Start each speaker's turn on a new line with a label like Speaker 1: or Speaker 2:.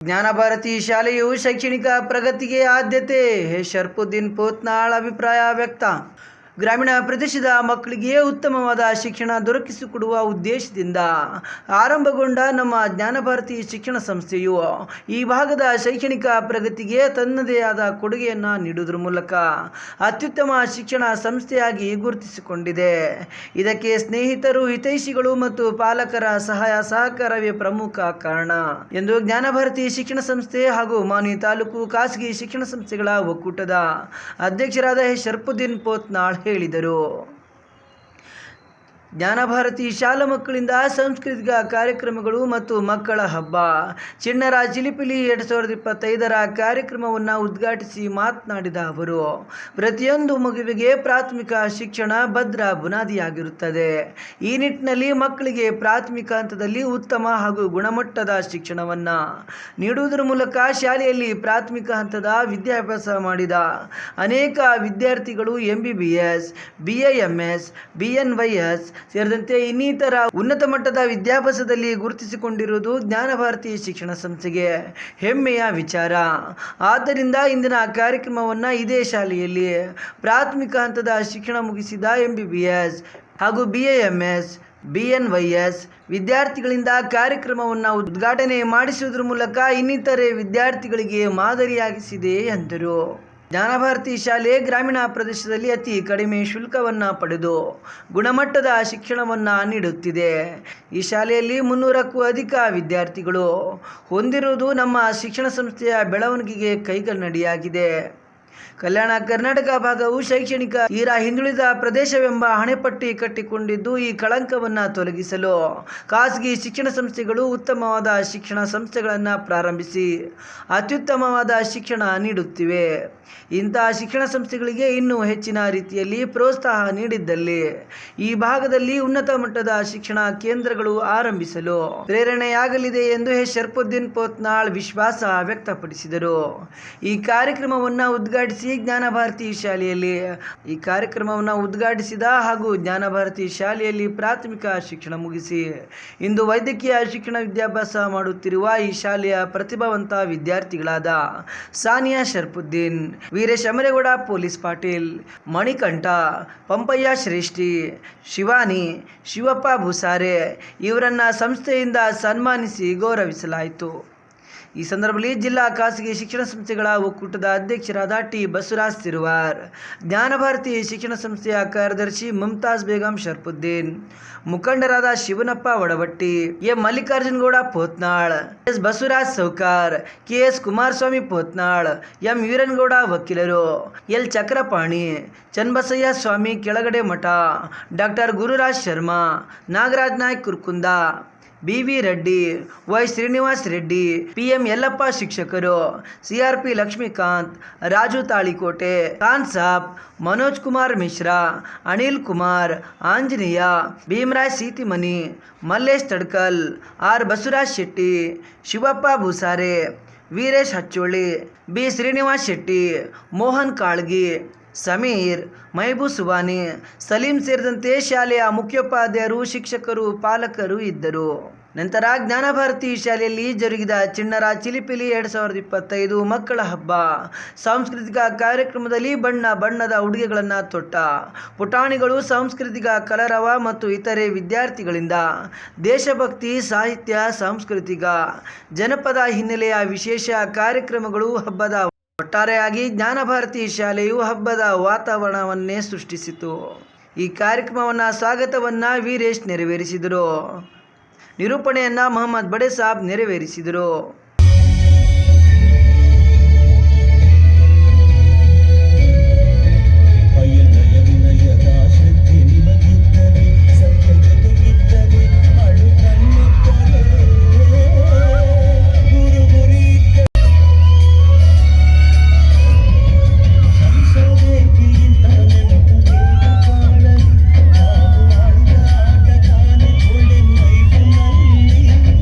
Speaker 1: ಜ್ಞಾನಭಾರತಿ ಶಾಲೆಯು ಶೈಕ್ಷಣಿಕ ಪ್ರಗತಿಗೆ ಆದ್ಯತೆ. ಶರ್ಫುದ್ದೀನ್ ಪೋತ್ನಾಳ್ ಅಭಿಪ್ರಾಯ ವ್ಯಕ್ತ. ಗ್ರಾಮೀಣ ಪ್ರದೇಶದ ಮಕ್ಕಳಿಗೆ ಉತ್ತಮವಾದ ಶಿಕ್ಷಣ ದೊರಕಿಸಿಕೊಡುವ ಉದ್ದೇಶದಿಂದ ಆರಂಭಗೊಂಡ ನಮ್ಮ ಜ್ಞಾನಭಾರತಿ ಶಿಕ್ಷಣ ಸಂಸ್ಥೆಯು ಈ ಭಾಗದ ಶೈಕ್ಷಣಿಕ ಪ್ರಗತಿಗೆ ತನ್ನದೇ ಆದ ಕೊಡುಗೆಯನ್ನು ನೀಡುವುದರ ಮೂಲಕ ಅತ್ಯುತ್ತಮ ಶಿಕ್ಷಣ ಸಂಸ್ಥೆಯಾಗಿ ಗುರುತಿಸಿಕೊಂಡಿದೆ. ಇದಕ್ಕೆ ಸ್ನೇಹಿತರು, ಹಿತೈಷಿಗಳು ಮತ್ತು ಪಾಲಕರ ಸಹಾಯ ಸಹಕಾರವೇ ಪ್ರಮುಖ ಕಾರಣ ಎಂದು ಜ್ಞಾನಭಾರತಿ ಶಿಕ್ಷಣ ಸಂಸ್ಥೆ ಹಾಗೂ ಮಾನ್ವಿ ತಾಲೂಕು ಖಾಸಗಿ ಶಿಕ್ಷಣ ಸಂಸ್ಥೆಗಳ ಒಕ್ಕೂಟದ ಅಧ್ಯಕ್ಷರಾದ ಶರ್ಫುದ್ದೀನ್ ಪೋತ್ನಾಳ್ ಹೇಳಿದರು. ಜ್ಞಾನಭಾರತಿ ಶಾಲಾ ಮಕ್ಕಳಿಂದ ಸಾಂಸ್ಕೃತಿಕ ಕಾರ್ಯಕ್ರಮಗಳು ಮತ್ತು ಮಕ್ಕಳ ಹಬ್ಬ ಚಿಣ್ಣರ ಚಿಲಿಪಿಲಿ 2025ರ ಕಾರ್ಯಕ್ರಮವನ್ನು ಉದ್ಘಾಟಿಸಿ ಮಾತನಾಡಿದ ಅವರು, ಪ್ರತಿಯೊಂದು ಮಗುವಿಗೆ ಪ್ರಾಥಮಿಕ ಶಿಕ್ಷಣ ಭದ್ರ ಬುನಾದಿಯಾಗಿರುತ್ತದೆ. ಈ ನಿಟ್ಟಿನಲ್ಲಿ ಮಕ್ಕಳಿಗೆ ಪ್ರಾಥಮಿಕ ಹಂತದಲ್ಲಿ ಉತ್ತಮ ಹಾಗೂ ಗುಣಮಟ್ಟದ ಶಿಕ್ಷಣವನ್ನು ನೀಡುವುದರ ಮೂಲಕ ಶಾಲೆಯಲ್ಲಿ ಪ್ರಾಥಮಿಕ ಹಂತದ ವಿದ್ಯಾಭ್ಯಾಸ ಮಾಡಿದ ಅನೇಕ ವಿದ್ಯಾರ್ಥಿಗಳು MBBS, BAMS, BNYS ಸೇರಿದಂತೆ ಇನ್ನಿತರ ಉನ್ನತ ಮಟ್ಟದ ವಿದ್ಯಾಭ್ಯಾಸದಲ್ಲಿ ಗುರುತಿಸಿಕೊಂಡಿರುವುದು ಜ್ಞಾನಭಾರತಿ ಶಿಕ್ಷಣ ಸಂಸ್ಥೆಗೆ ಹೆಮ್ಮೆಯ ವಿಚಾರ. ಆದ್ದರಿಂದ ಇಂದಿನ ಕಾರ್ಯಕ್ರಮವನ್ನು ಇದೇ ಶಾಲೆಯಲ್ಲಿ ಪ್ರಾಥಮಿಕ ಹಂತದ ಶಿಕ್ಷಣ ಮುಗಿಸಿದ MBBS ಹಾಗೂ BAMS, BNYS ವಿದ್ಯಾರ್ಥಿಗಳಿಂದ ಕಾರ್ಯಕ್ರಮವನ್ನು ಉದ್ಘಾಟನೆ ಮಾಡಿಸುವುದರ ಮೂಲಕ ಇನ್ನಿತರೆ ವಿದ್ಯಾರ್ಥಿಗಳಿಗೆ ಮಾದರಿಯಾಗಿಸಿದೆ ಎಂದರು. ಜ್ಞಾನಭಾರತಿ ಶಾಲೆ ಗ್ರಾಮೀಣ ಪ್ರದೇಶದಲ್ಲಿ ಅತಿ ಕಡಿಮೆ ಶುಲ್ಕವನ್ನು ಪಡೆದು ಗುಣಮಟ್ಟದ ಶಿಕ್ಷಣವನ್ನು ನೀಡುತ್ತಿದೆ. ಈ ಶಾಲೆಯಲ್ಲಿ 300ಕ್ಕೂ ಅಧಿಕ ವಿದ್ಯಾರ್ಥಿಗಳು ಹೊಂದಿರುವುದು ನಮ್ಮ ಶಿಕ್ಷಣ ಸಂಸ್ಥೆಯ ಬೆಳವಣಿಗೆಗೆ ಕೈಗನ್ನಡಿಯಾಗಿದೆ. ಕಲ್ಯಾಣ ಕರ್ನಾಟಕ ಭಾಗವು ಶೈಕ್ಷಣಿಕ ತೀರಾ ಹಿಂದುಳಿದ ಪ್ರದೇಶವೆಂಬ ಹಣೆಪಟ್ಟಿ ಕಟ್ಟಿಕೊಂಡಿದ್ದು, ಈ ಕಳಂಕವನ್ನು ತೊಲಗಿಸಲು ಖಾಸಗಿ ಶಿಕ್ಷಣ ಸಂಸ್ಥೆಗಳು ಉತ್ತಮವಾದ ಶಿಕ್ಷಣ ಸಂಸ್ಥೆಗಳನ್ನು ಪ್ರಾರಂಭಿಸಿ ಅತ್ಯುತ್ತಮವಾದ ಶಿಕ್ಷಣ ನೀಡುತ್ತಿವೆ. ಇಂತಹ ಶಿಕ್ಷಣ ಸಂಸ್ಥೆಗಳಿಗೆ ಇನ್ನೂ ಹೆಚ್ಚಿನ ರೀತಿಯಲ್ಲಿ ಪ್ರೋತ್ಸಾಹ ನೀಡಿದ್ದಲ್ಲಿ ಈ ಭಾಗದಲ್ಲಿ ಉನ್ನತ ಮಟ್ಟದ ಶಿಕ್ಷಣ ಕೇಂದ್ರಗಳು ಆರಂಭಿಸಲು ಪ್ರೇರಣೆಯಾಗಲಿದೆ ಎಂದು ಶರ್ಫುದ್ದೀನ್ ಪೋತ್ನಾಳ್ ವಿಶ್ವಾಸ ವ್ಯಕ್ತಪಡಿಸಿದರು. ಈ ಕಾರ್ಯಕ್ರಮವನ್ನು ಉದ್ಘಾಟಿಸಿ ಜ್ಞಾನಭಾರತಿ ಶಾಲೆಯಲ್ಲಿ ಪ್ರಾಥಮಿಕ ಶಿಕ್ಷಣ ಮುಗಿಸಿ ಇಂದು ವೈದ್ಯಕೀಯ ಶಿಕ್ಷಣ ವಿದ್ಯಾಭ್ಯಾಸ ಮಾಡುತ್ತಿರುವ ಈ ಶಾಲೆಯ ಪ್ರತಿಭಾವಂತ ವಿದ್ಯಾರ್ಥಿಗಳಾದ ಸಾನಿಯಾ ಶರ್ಫುದ್ದೀನ್, ವೀರೇಶ್ ಅಮರೇಗೌಡ, ಪೊಲೀಸ್ ಪಾಟೀಲ್, ಮಣಿಕಂಠ, ಪಂಪಯ್ಯ ಶ್ರೇಷ್ಠಿ, ಶಿವಾನಿ, ಶಿವಪ್ಪ ಭೂಸಾರೆ ಇವರನ್ನು ಸಂಸ್ಥೆಯಿಂದ ಸನ್ಮಾನಿಸಿ ಗೌರವಿಸಲಾಯಿತು. ಈ ಸಂದರ್ಭದಲ್ಲಿ ಜಿಲ್ಲಾ ಖಾಸಗಿ ಶಿಕ್ಷಣ ಸಂಸ್ಥೆಗಳ ಒಕ್ಕೂಟದ ಅಧ್ಯಕ್ಷರಾದ ಟಿ ಬಸವರಾಜ್ ಸಿರುವಾರ್, ಜ್ಞಾನಭಾರತಿ ಶಿಕ್ಷಣ ಸಂಸ್ಥೆಯ ಕಾರ್ಯದರ್ಶಿ ಮುಮ್ತಾಜ್ ಬೇಗಂ ಶರ್ಫುದ್ದೀನ್, ಮುಖಂಡರಾದ Shivanappa Vadavatti, M Mallikarjuna Gowda Pothnal, S Basavaraj Soukar, KS Kumaraswamy Pothnal, M Veeranagowda ವಕೀಲರು, L Chakrapani, Channabasayya Swamy Kelagade Math, doctor Gururaj Sharma, Nagaraj Naik Kurkunda, BV Reddy, Y Srinivas Reddy, PM Yallappa ಶಿಕ್ಷಕರು, CRP Lakshmikant, Raju Talikote, Khan Sab, Manoj Kumar Mishra, Anil Kumar, Anjaneya, Bhimraj Seetimani, Mallesh ತಡ್ಕಲ್, R Basavaraj Shetty, Shivappa ಭೂಸಾರೆ, Veeresh ಹಚ್ಚೋಳಿ, B Srinivas Shetty, Mohan Kalgi, Sameer, ಮೈಬೂ Subhani, Salim ಸೇರಿದಂತೆ ಶಾಲೆಯ ಮುಖ್ಯೋಪಾಧ್ಯಾಯರು, ಶಿಕ್ಷಕರು, ಪಾಲಕರು ಇದ್ದರು. ನಂತರ ಜ್ಞಾನಭಾರತಿ ಶಾಲೆಯಲ್ಲಿ ಜರುಗಿದ ಚಿಣ್ಣರ ಚಿಲಿಪಿಲಿ 2025 ಮಕ್ಕಳ ಹಬ್ಬ ಸಾಂಸ್ಕೃತಿಕ ಕಾರ್ಯಕ್ರಮದಲ್ಲಿ ಬಣ್ಣ ಬಣ್ಣದ ಉಡುಗೆಗಳನ್ನು ತೊಟ್ಟ ಪುಟಾಣಿಗಳು ಸಾಂಸ್ಕೃತಿಕ ಕಲರವ ಮತ್ತು ಇತರೆ ವಿದ್ಯಾರ್ಥಿಗಳಿಂದ ದೇಶಭಕ್ತಿ, ಸಾಹಿತ್ಯ, ಸಾಂಸ್ಕೃತಿಕ, ಜನಪದ ಹಿನ್ನೆಲೆಯ ವಿಶೇಷ ಕಾರ್ಯಕ್ರಮಗಳು ಹಬ್ಬದ ಒಟ್ಟಾರೆಯಾಗಿ ಜ್ಞಾನಭಾರತಿ ಶಾಲೆಯು ಹಬ್ಬದ ವಾತಾವರಣವನ್ನೇ ಸೃಷ್ಟಿಸಿತು. ಈ ಕಾರ್ಯಕ್ರಮವನ್ನು ಸ್ವಾಗತವನ್ನು ವೀರೇಶ್ ನೆರವೇರಿಸಿದರು. ನಿರೂಪಣೆಯನ್ನು ಮೊಹಮ್ಮದ್ ಬಡೆ ಸಾಬ್ ನೆರವೇರಿಸಿದರು.